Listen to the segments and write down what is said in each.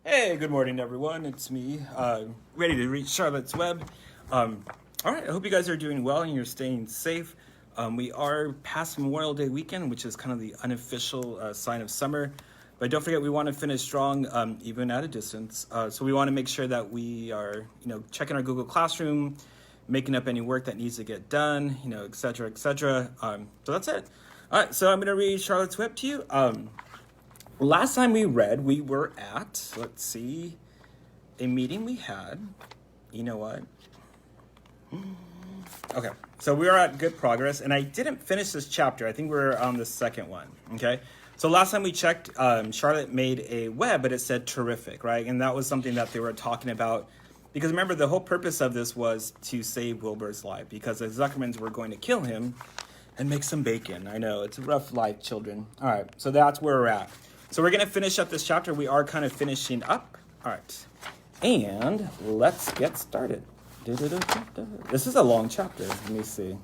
Hey, good morning, everyone. It's me, ready to reach Charlotte's Web. All right, I hope you guys are doing well and you're staying safe. We are past Memorial Day weekend, which is kind of the unofficial sign of summer. But don't forget, we want to finish strong, even at a distance. So we want to make sure that we are, checking our Google Classroom, making up any work that needs to get done, et cetera, et cetera. So that's it. All right, so I'm going to read Charlotte's Web to you. Last time we read, we were at, let's see, a meeting we had. You know what? Okay, so we are at good progress, and I didn't finish this chapter. I think we're on the second one, okay? So last time we checked, Charlotte made a web, but it said terrific, right? And that was something that they were talking about. Because remember, the whole purpose of this was to save Wilbur's life, because the Zuckermans were going to kill him and make some bacon. I know, it's a rough life, children. All right, so that's where we're at. So we're going to finish up this chapter. We are kind of finishing up. All right. And let's get started. This is a long chapter. Let me see.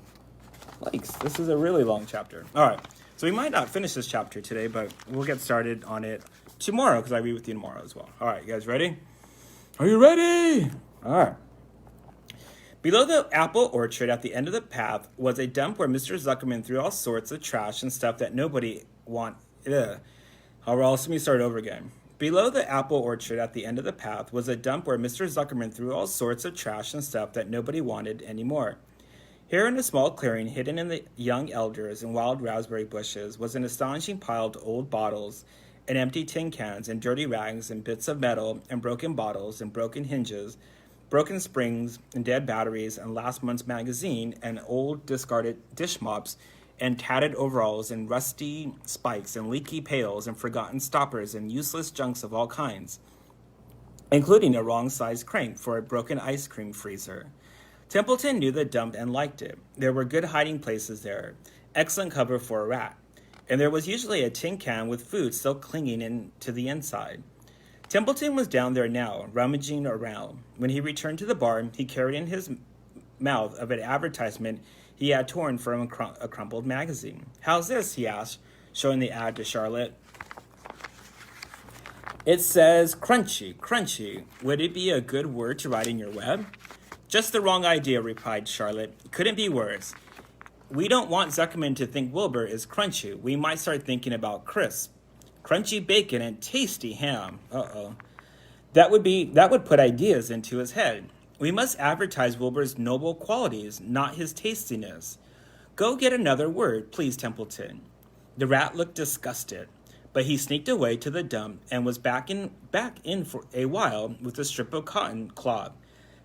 This is a really long chapter. All right. So we might not finish this chapter today, but we'll get started on it tomorrow because I read with you tomorrow as well. All right, you guys ready? Are you ready? All right. Below the apple orchard at the end of the path was a dump where Mr. Zuckerman threw all sorts of trash and stuff that nobody wanted. Or else let me start over again. Below the apple orchard at the end of the path was a dump where Mr. Zuckerman threw all sorts of trash and stuff that nobody wanted anymore. Here in a small clearing hidden in the young elders and wild raspberry bushes was an astonishing pile of old bottles and empty tin cans and dirty rags and bits of metal and broken bottles and broken hinges, broken springs and dead batteries and last month's magazine and old discarded dish mops and tattered overalls and rusty spikes and leaky pails and forgotten stoppers and useless junks of all kinds, including a wrong-sized crank for a broken ice cream freezer. Templeton knew the dump and liked it. There were good hiding places there, excellent cover for a rat, and there was usually a tin can with food still clinging to the inside. Templeton was down there now, rummaging around. When he returned to the barn, he carried in his mouth of an advertisement he had torn from a crumpled magazine. "How's this?" he asked, showing the ad to Charlotte. "It says crunchy, crunchy. Would it be a good word to write in your web?" "Just the wrong idea," replied Charlotte. "Couldn't be worse. We don't want Zuckerman to think Wilbur is crunchy. We might start thinking about crisp, crunchy bacon and tasty ham. That would put ideas into his head. We must advertise Wilbur's noble qualities, not his tastiness. Go get another word, please, Templeton." The rat looked disgusted, but he sneaked away to the dump and was back in for a while with a strip of cotton cloth.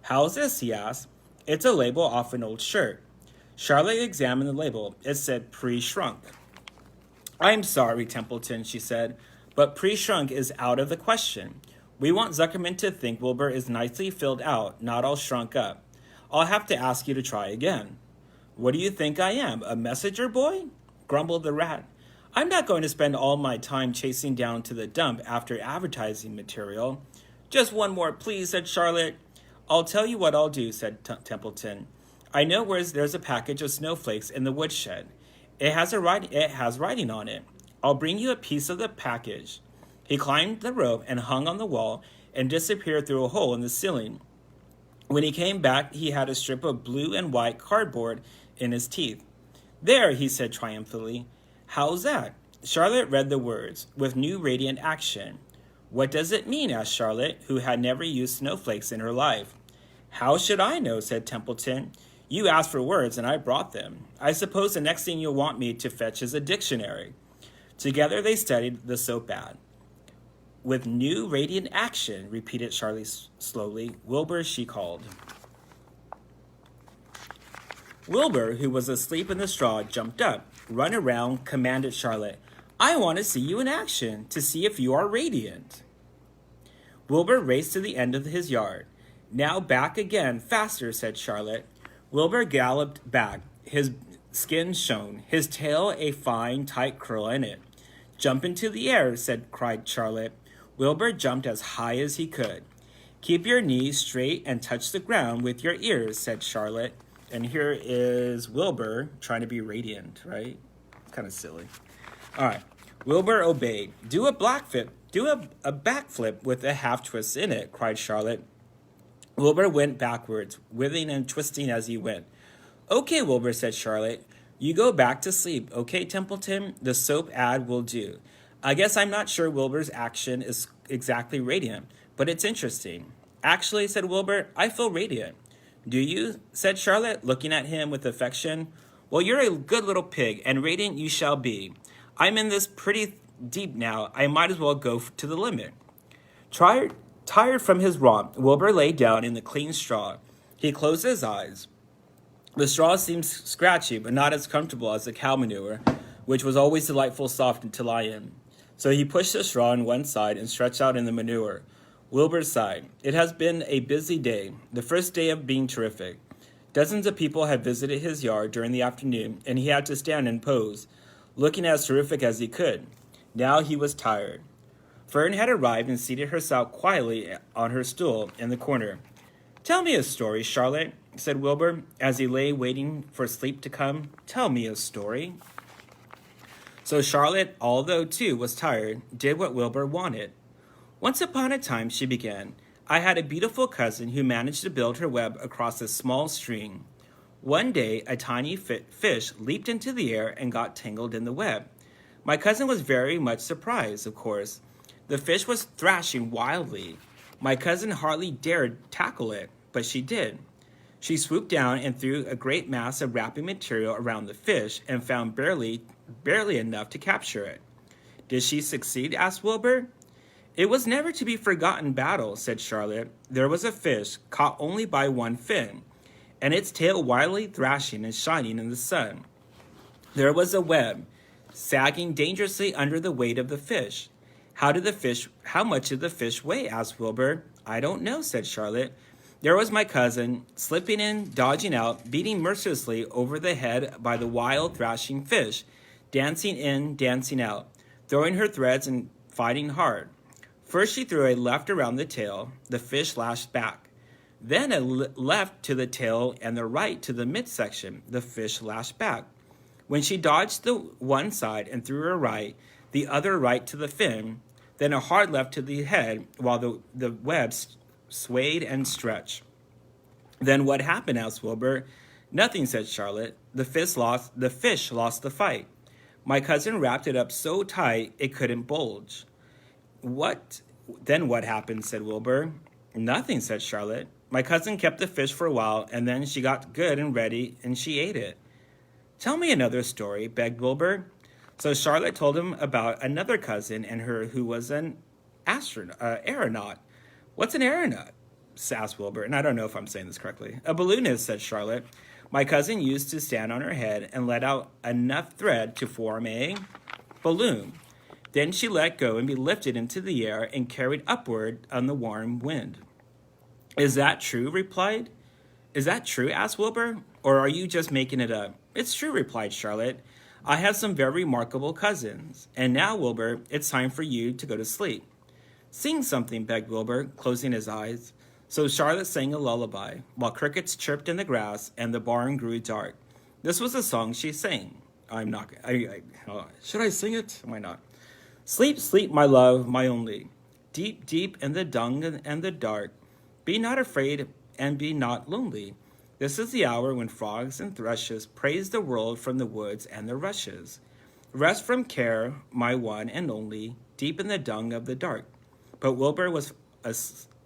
"How's this?" he asked. "It's a label off an old shirt." Charlotte examined the label. It said pre-shrunk. "I'm sorry, Templeton," she said, "but pre-shrunk is out of the question. We want Zuckerman to think Wilbur is nicely filled out, not all shrunk up. I'll have to ask you to try again." "What do you think I am, a messenger boy?" grumbled the rat. "I'm not going to spend all my time chasing down to the dump after advertising material." "Just one more, please," said Charlotte. "I'll tell you what I'll do," said Templeton. "I know where there's a package of snowflakes in the woodshed. It has writing on it. I'll bring you a piece of the package." He climbed the rope and hung on the wall and disappeared through a hole in the ceiling. When he came back, he had a strip of blue and white cardboard in his teeth. "There," he said triumphantly. "How's that?" Charlotte read the words with new radiant action. "What does it mean?" asked Charlotte, who had never used snowflakes in her life. "How should I know?" said Templeton. "You asked for words and I brought them. I suppose the next thing you'll want me to fetch is a dictionary." Together they studied the soap ad. "With new radiant action," repeated Charlotte slowly. "Wilbur," she called. Wilbur, who was asleep in the straw, jumped up. "Run around," commanded Charlotte. "I want to see you in action, to see if you are radiant." Wilbur raced to the end of his yard. "Now back again, faster," said Charlotte. Wilbur galloped back. His skin shone, his tail a fine, tight curl in it. "Jump into the air," cried Charlotte. Wilbur jumped as high as he could. "Keep your knees straight and touch the ground with your ears," said Charlotte. And here is Wilbur trying to be radiant, right? It's kind of silly. All right. Wilbur obeyed. "Do a Do a backflip with a half twist in it, cried Charlotte. Wilbur went backwards, writhing and twisting as he went. Okay, Wilbur, said Charlotte. You go back to sleep, okay, Templeton? The soap ad will do. I guess I'm not sure Wilbur's action is exactly radiant, but it's interesting. Actually, said Wilbur, I feel radiant. Do you? Said Charlotte, looking at him with affection. Well, you're a good little pig, and radiant you shall be. I'm in this pretty deep now. I might as well go to the limit. Tired from his romp, Wilbur lay down in the clean straw. He closed his eyes. The straw seemed scratchy, but not as comfortable as the cow manure, which was always delightful soft to lie in. So he pushed the straw on one side and stretched out in the manure. Wilbur sighed. It has been a busy day, the first day of being terrific. Dozens of people had visited his yard during the afternoon, and he had to stand and pose, looking as terrific as he could. Now he was tired. Fern had arrived and seated herself quietly on her stool in the corner. Tell me a story, Charlotte, said Wilbur, as he lay waiting for sleep to come. Tell me a story. So Charlotte, although too was tired, did what Wilbur wanted. Once upon a time, she began, I had a beautiful cousin who managed to build her web across a small stream. One day, a tiny fish leaped into the air and got tangled in the web. My cousin was very much surprised, of course. The fish was thrashing wildly. My cousin hardly dared tackle it, but she did. She swooped down and threw a great mass of wrapping material around the fish and found barely enough to capture it. Did she succeed? Asked Wilbur. It was never to be forgotten battle, said Charlotte. There was a fish caught only by one fin, and its tail wildly thrashing and shining in the sun. There was a web, sagging dangerously under the weight of the fish. How much did the fish weigh? Asked Wilbur. I don't know, said Charlotte. There was my cousin, slipping in, dodging out, beating mercilessly over the head by the wild thrashing fish, dancing in, dancing out, throwing her threads and fighting hard. First she threw a left around the tail. The fish lashed back. Then a left to the tail and the right to the midsection. The fish lashed back. When she dodged the one side and threw her right, the other right to the fin, then a hard left to the head while the web swayed and stretched. Then what happened? Asked Wilbur. Nothing, said Charlotte. The fish lost the fight. My cousin wrapped it up so tight it couldn't bulge. Then what happened? Said Wilbur. Nothing, said Charlotte. My cousin kept the fish for a while, and then she got good and ready, and she ate it. Tell me another story, begged Wilbur. So Charlotte told him about another cousin and her who was an aeronaut. What's an aeronaut? Asked Wilbur, and I don't know if I'm saying this correctly. A balloonist, said Charlotte. My cousin used to stand on her head and let out enough thread to form a balloon. Then she let go and be lifted into the air and carried upward on the warm wind. Is that true? Asked Wilbur, or are you just making it up? It's true, replied Charlotte. I have some very remarkable cousins. And now, Wilbur, it's time for you to go to sleep. Sing something, begged Wilbur, closing his eyes. So Charlotte sang a lullaby, while crickets chirped in the grass and the barn grew dark. This was the song she sang. Should I sing it? Why not? Sleep, sleep, my love, my only. Deep, deep in the dung and the dark. Be not afraid and be not lonely. This is the hour when frogs and thrushes praise the world from the woods and the rushes. Rest from care, my one and only, deep in the dung of the dark. But Wilbur was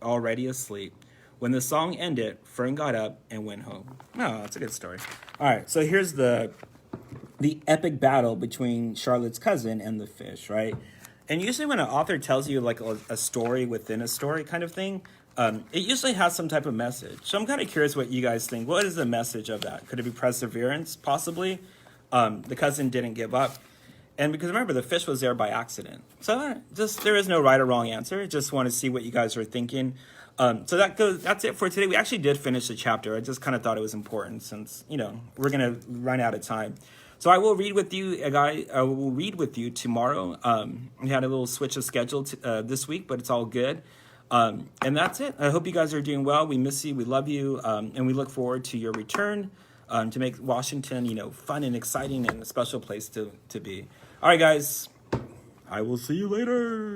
already asleep. When the song ended, Fern got up and went home. Oh, that's a good story. All right, so here's the epic battle between Charlotte's cousin and the fish, right? And usually when an author tells you like a story within a story kind of thing, it usually has some type of message. So I'm kind of curious what you guys think. What is the message of that? Could it be perseverance, possibly? The cousin didn't give up. And because remember, the fish was there by accident. So there is no right or wrong answer. Just want to see what you guys are thinking. So that's it for today. We actually did finish the chapter. I just kind of thought it was important since, we're going to run out of time. So I will read with you, I will read with you tomorrow. We had a little switch of schedule this week, but it's all good. And that's it. I hope you guys are doing well. We miss you. We love you. And we look forward to your return to make Washington, fun and exciting and a special place to be. All right, guys. I will see you later.